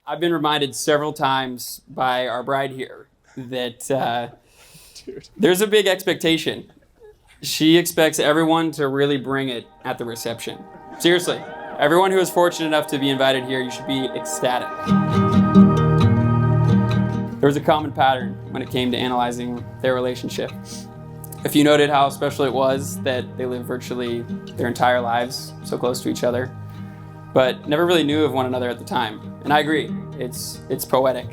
I've been reminded several times by our bride here that there's a big expectation. She expects everyone to really bring it at the reception. Seriously, everyone who is fortunate enough to be invited here, you should be ecstatic. There was a common pattern when it came to analyzing their relationship. If you noted how special it was that they lived virtually their entire lives so close to each other, but never really knew of one another at the time. And I agree, it's poetic.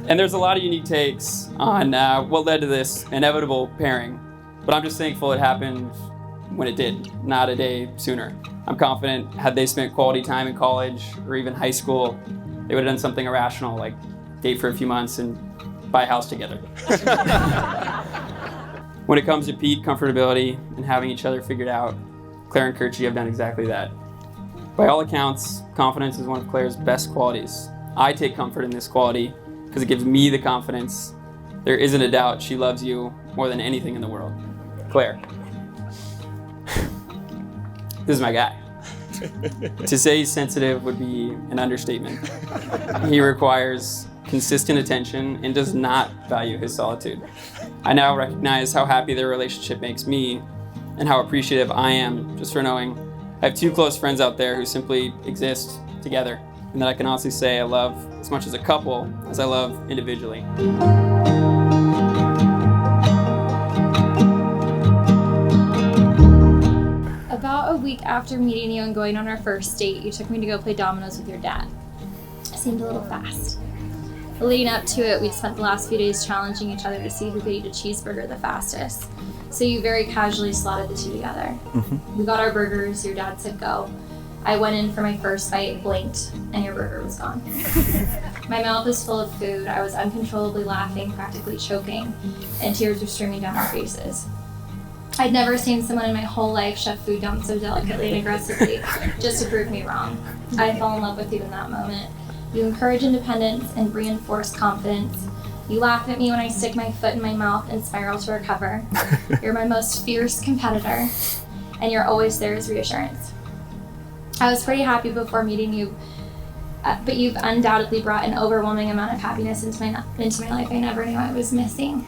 And there's a lot of unique takes on what led to this inevitable pairing, but I'm just thankful it happened when it did, not a day sooner. I'm confident had they spent quality time in college or even high school, they would have done something irrational like date for a few months and buy a house together. When it comes to peak comfortability and having each other figured out, Claire and Kirchi have done exactly that. By all accounts, confidence is one of Claire's best qualities. I take comfort in this quality because it gives me the confidence. There isn't a doubt she loves you more than anything in the world. Claire. This is my guy. To say he's sensitive would be an understatement. He requires consistent attention and does not value his solitude. I now recognize how happy their relationship makes me and how appreciative I am just for knowing I have two close friends out there who simply exist together and that I can honestly say I love as much as a couple as I love individually. About a week after meeting you and going on our first date, you took me to go play dominoes with your dad. It seemed a little fast. Leading up to it, we'd spent the last few days challenging each other to see who could eat a cheeseburger the fastest. So you very casually slotted the two together. We got our burgers, your dad said go. I went in for my first bite, blinked, and your burger was gone. My mouth was full of food, I was uncontrollably laughing, practically choking, and tears were streaming down our faces. I'd never seen someone in my whole life shove food down so delicately and aggressively, just to prove me wrong. I fell in love with you in that moment. You encourage independence and reinforce confidence. You laugh at me when I stick my foot in my mouth and spiral to recover. You're my most fierce competitor, and you're always there as reassurance. I was pretty happy before meeting you, but you've undoubtedly brought an overwhelming amount of happiness into my life I never knew I was missing.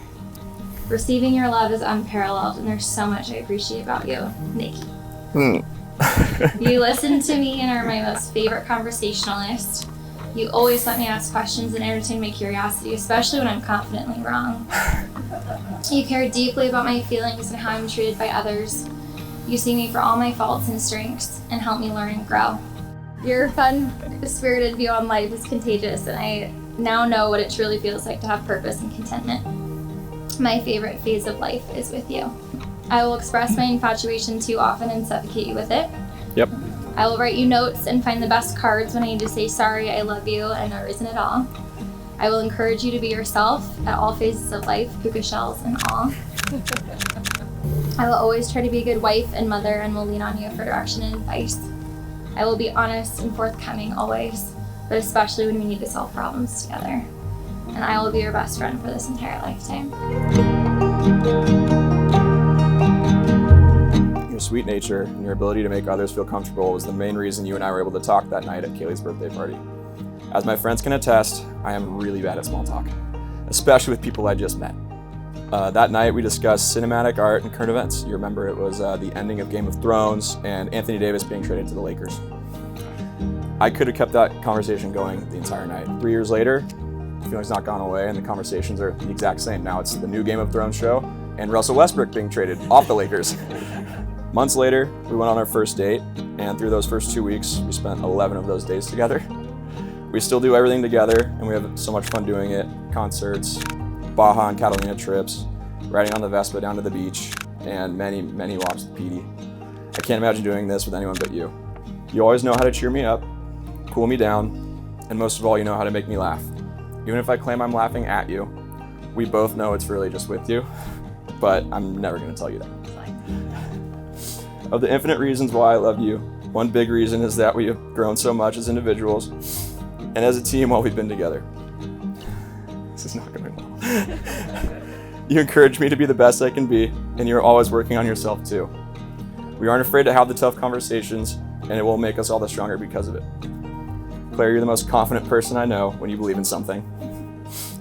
Receiving your love is unparalleled, and there's so much I appreciate about you, Nikki. You listen to me and are my most favorite conversationalist. You always let me ask questions and entertain my curiosity, especially when I'm confidently wrong. You care deeply about my feelings and how I'm treated by others. You see me for all my faults and strengths and help me learn and grow. Your fun, spirited view on life is contagious, and I now know what it truly feels like to have purpose and contentment. My favorite phase of life is with you. I will express my infatuation too often and suffocate you with it. Yep. I will write you notes and find the best cards when I need to say sorry, I love you, and there isn't at all. I will encourage you to be yourself at all phases of life, puka shells and all. I will always try to be a good wife and mother and will lean on you for direction and advice. I will be honest and forthcoming always, but especially when we need to solve problems together. And I will be your best friend for this entire lifetime. Your sweet nature and your ability to make others feel comfortable was the main reason you and I were able to talk that night at Kaylee's birthday party. As my friends can attest, I am really bad at small talk, especially with people I just met. That night we discussed cinematic art and current events. You remember it was the ending of Game of Thrones and Anthony Davis being traded to the Lakers. I could have kept that conversation going the entire night. 3 years later, the feeling's not gone away and the conversations are the exact same. Now it's the new Game of Thrones show and Russell Westbrook being traded off the Lakers. Months later, we went on our first date, and through those first 2 weeks, we spent 11 of those days together. We still do everything together, and we have so much fun doing it. Concerts, Baja and Catalina trips, riding on the Vespa down to the beach, and many, many walks with Petey. I can't imagine doing this with anyone but you. You always know how to cheer me up, cool me down, and most of all, you know how to make me laugh. Even if I claim I'm laughing at you, we both know it's really just with you, but I'm never gonna tell you that. Of the infinite reasons why I love you, one big reason is that we have grown so much as individuals and as a team while we've been together. This is not going well. You encourage me to be the best I can be, and you're always working on yourself too. We aren't afraid to have the tough conversations, and it will make us all the stronger because of it. Claire, you're the most confident person I know when you believe in something.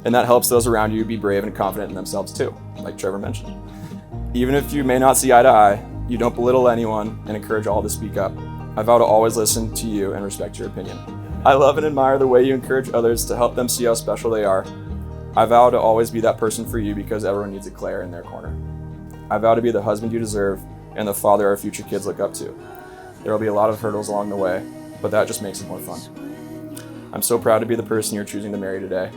And that helps those around you be brave and confident in themselves too, like Trevor mentioned. Even if you may not see eye to eye, you don't belittle anyone and encourage all to speak up. I vow to always listen to you and respect your opinion. I love and admire the way you encourage others to help them see how special they are. I vow to always be that person for you because everyone needs a Claire in their corner. I vow to be the husband you deserve and the father our future kids look up to. There will be a lot of hurdles along the way, but that just makes it more fun. I'm so proud to be the person you're choosing to marry today.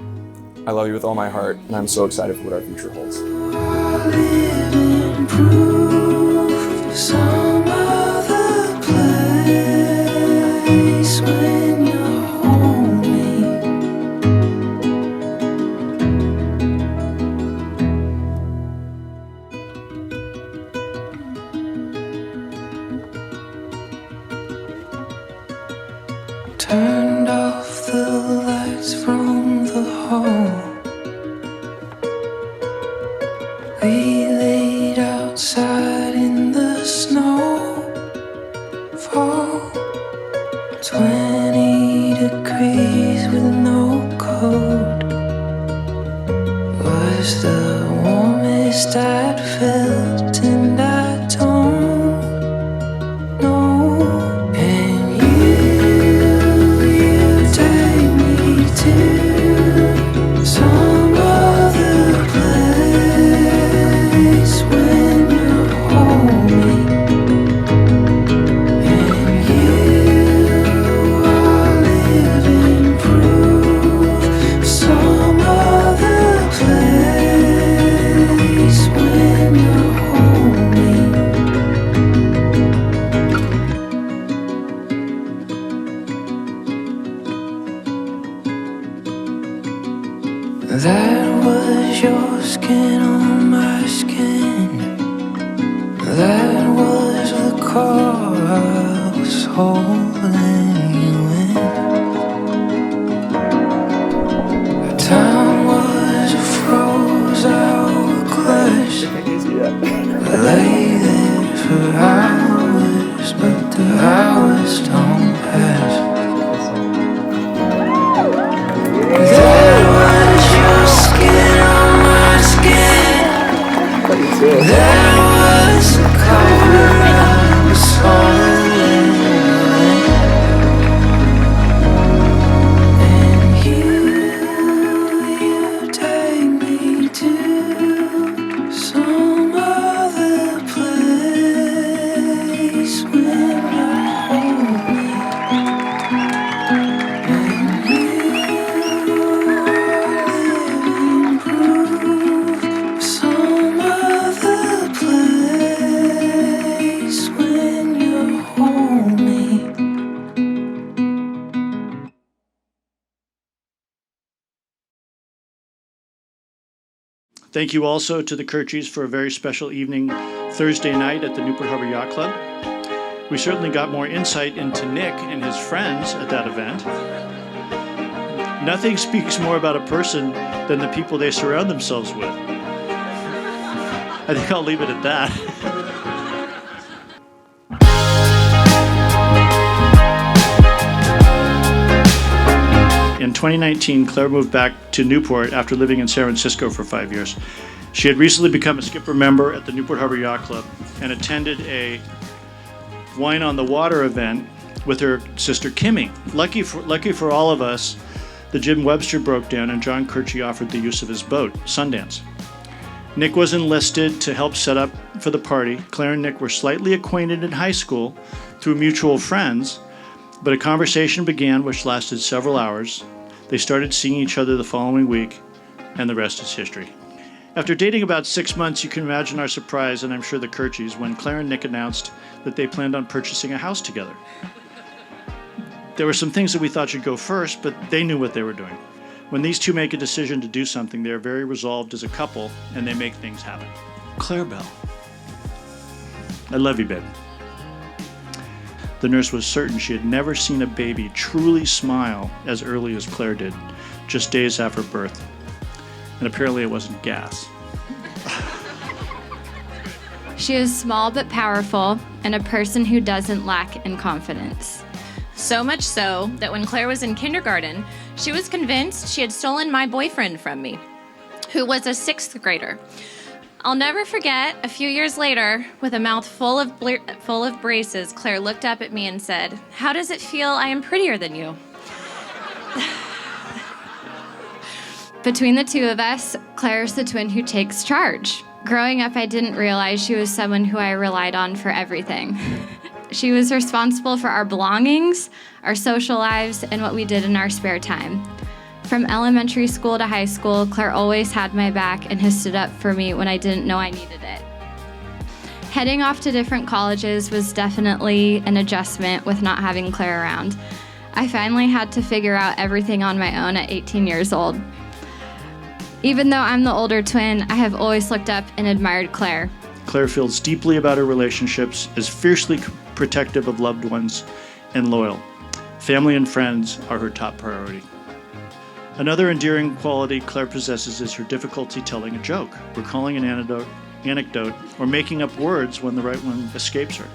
I love you with all my heart, and I'm so excited for what our future holds. Some other place when you're homely. Turned off the lights from the hall. We laid outside in the snow. Fall 20 degrees with no coat. Was the warmest I'd felt, and I don't know. And you take me to some other place when you're homely. And you are living proof. Some other place when you're homely. That was your skin on my skin. That was the car I was holding you in. Time was a froze hourglass. Lay there for hours, but the hours don't pass. That was your skin on my skin. That was the color I was holding in. And you take me to some other place when you're homely. And you living proof. Some other place when you're homely. Thank you also to the Kirchies for a very special evening Thursday night at the Newport Harbor Yacht Club. We certainly got more insight into Nick and his friends at that event. Nothing speaks more about a person than the people they surround themselves with. I think I'll leave it at that. In 2019, Claire moved back to Newport after living in San Francisco for 5 years. She had recently become a skipper member at the Newport Harbor Yacht Club and attended a Wine on the Water event with her sister Kimmy. Lucky for all of us, the Jim Webster broke down and John Kirchie offered the use of his boat, Sundance. Nick was enlisted to help set up for the party. Claire and Nick were slightly acquainted in high school through mutual friends, but a conversation began which lasted several hours. They started seeing each other the following week, and the rest is history. After dating about 6 months, you can imagine our surprise, and I'm sure the Kirchies, when Claire and Nick announced that they planned on purchasing a house together. There were some things that we thought should go first, but they knew what they were doing. When these two make a decision to do something, they are very resolved as a couple, and they make things happen. Claire Bell. I love you, babe. The nurse was certain she had never seen a baby truly smile as early as Claire did, just days after birth. And apparently it wasn't gas. She is small but powerful and a person who doesn't lack in confidence. So much so that when Claire was in kindergarten, she was convinced she had stolen my boyfriend from me, who was a 6th grader. I'll never forget, a few years later, with a mouth full of braces, Claire looked up at me and said, "How does it feel I am prettier than you?" Between the two of us, Claire's the twin who takes charge. Growing up, I didn't realize she was someone who I relied on for everything. She was responsible for our belongings, our social lives, and what we did in our spare time. From elementary school to high school, Claire always had my back and has stood up for me when I didn't know I needed it. Heading off to different colleges was definitely an adjustment with not having Claire around. I finally had to figure out everything on my own at 18 years old. Even though I'm the older twin, I have always looked up and admired Claire. Claire feels deeply about her relationships, is fiercely protective of loved ones, and loyal. Family and friends are her top priority. Another endearing quality Claire possesses is her difficulty telling a joke, recalling an anecdote, or making up words when the right one escapes her.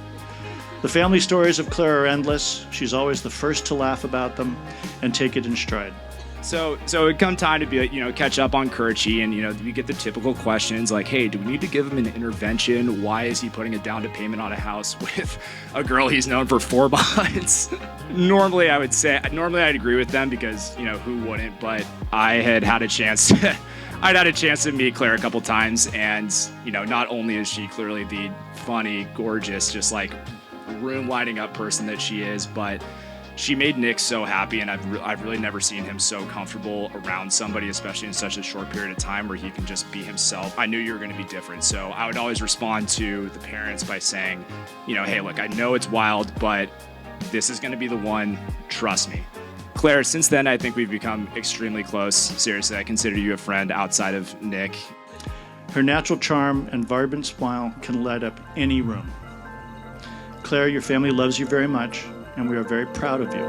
The family stories of Claire are endless. She's always the first to laugh about them and take it in stride. So it come time to be catch up on Kirchie, and we get the typical questions like, hey, do we need to give him an intervention? Why is he putting a down payment on a house with a girl he's known for 4 months? Normally I'd agree with them because who wouldn't, but I'd had a chance to meet Claire a couple times, and not only is she clearly the funny, gorgeous, just like room lighting up person that she is, but she made Nick so happy, and I've really never seen him so comfortable around somebody, especially in such a short period of time where he can just be himself. I knew you were going to be different, so I would always respond to the parents by saying, hey, look, I know it's wild, but this is going to be the one, trust me. Claire, since then, I think we've become extremely close. Seriously, I consider you a friend outside of Nick. Her natural charm and vibrant smile can light up any room. Claire, your family loves you very much, and we are very proud of you.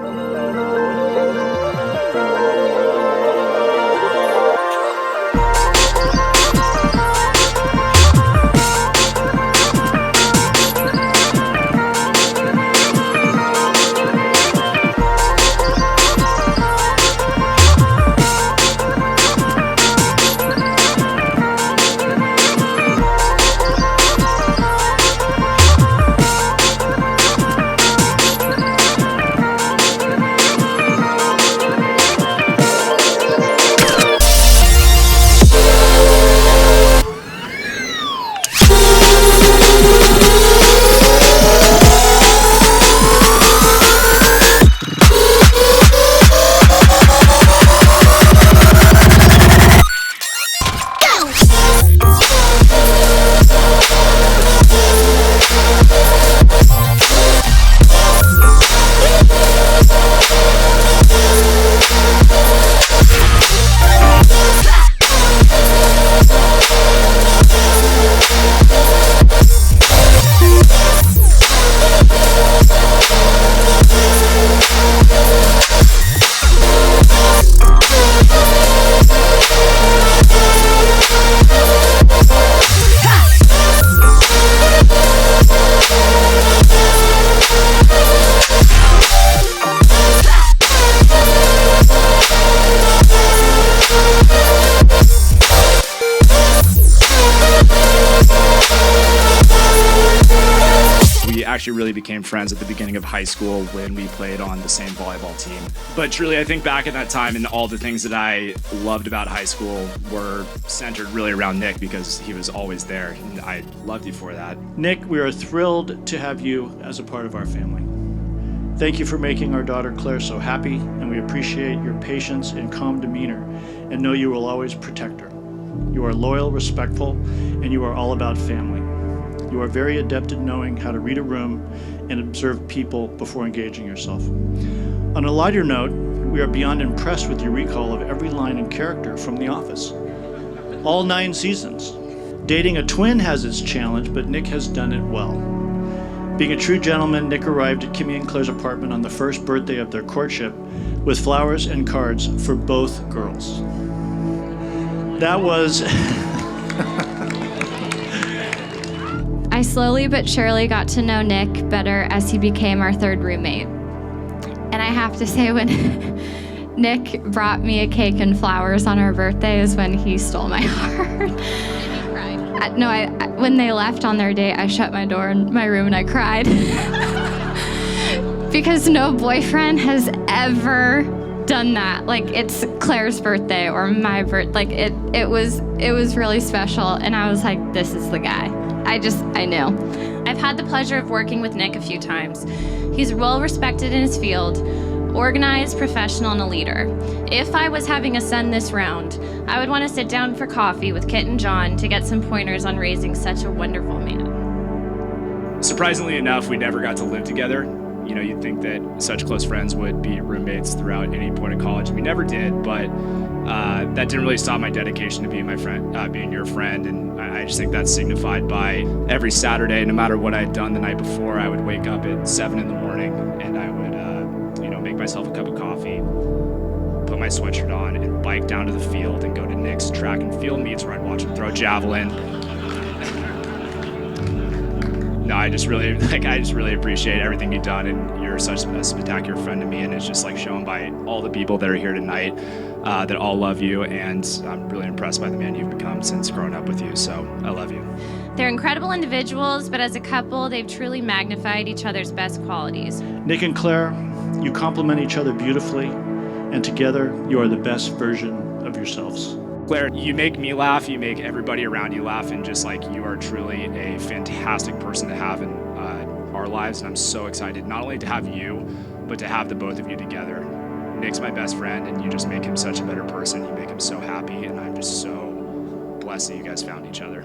Actually really became friends at the beginning of high school when we played on the same volleyball team. But truly, I think back at that time, and all the things that I loved about high school were centered really around Nick, because he was always there, and I loved you for that. Nick, we are thrilled to have you as a part of our family. Thank you for making our daughter Claire so happy, and we appreciate your patience and calm demeanor, and know you will always protect her. You are loyal, respectful, and you are all about family. You are very adept at knowing how to read a room and observe people before engaging yourself. On a lighter note, we are beyond impressed with your recall of every line and character from The Office. All 9 seasons. Dating a twin has its challenge, but Nick has done it well. Being a true gentleman, Nick arrived at Kimmy and Claire's apartment on the first birthday of their courtship with flowers and cards for both girls. That was... I slowly but surely got to know Nick better as he became our 3rd roommate. And And I have to say, when Nick brought me a cake and flowers on our birthday is when he stole my heart. Did you cry? No, when they left on their date, I shut my door in my room and I cried. Because no boyfriend has ever done that. Like, it's Claire's birthday or my birthday. Like, it was really special, and I was like, this is the guy. I knew. I've had the pleasure of working with Nick a few times. He's well respected in his field, organized, professional, and a leader. If I was having a son this round, I would want to sit down for coffee with Kit and John to get some pointers on raising such a wonderful man. Surprisingly enough, we never got to live together. You know, you'd think that such close friends would be roommates throughout any point of college. We never did, but that didn't really stop my dedication to being my friend, being your friend. And I just think that's signified by every Saturday, no matter what I'd done the night before, I would wake up at 7 in the morning and I would, make myself a cup of coffee, put my sweatshirt on, and bike down to the field and go to Nick's track and field meets where I'd watch him throw javelin. No, I just really appreciate everything you've done, and you're such a spectacular friend to me, and it's just like shown by all the people that are here tonight that all love you, and I'm really impressed by the man you've become since growing up with you, so I love you. They're incredible individuals, but as a couple, they've truly magnified each other's best qualities. Nick and Claire, you complement each other beautifully, and together you are the best version of yourselves. Claire, you make me laugh, you make everybody around you laugh, and just like you are truly a fantastic person to have in our lives, and I'm so excited not only to have you, but to have the both of you together. Nick's my best friend, and you just make him such a better person. You make him so happy, and I'm just so blessed that you guys found each other.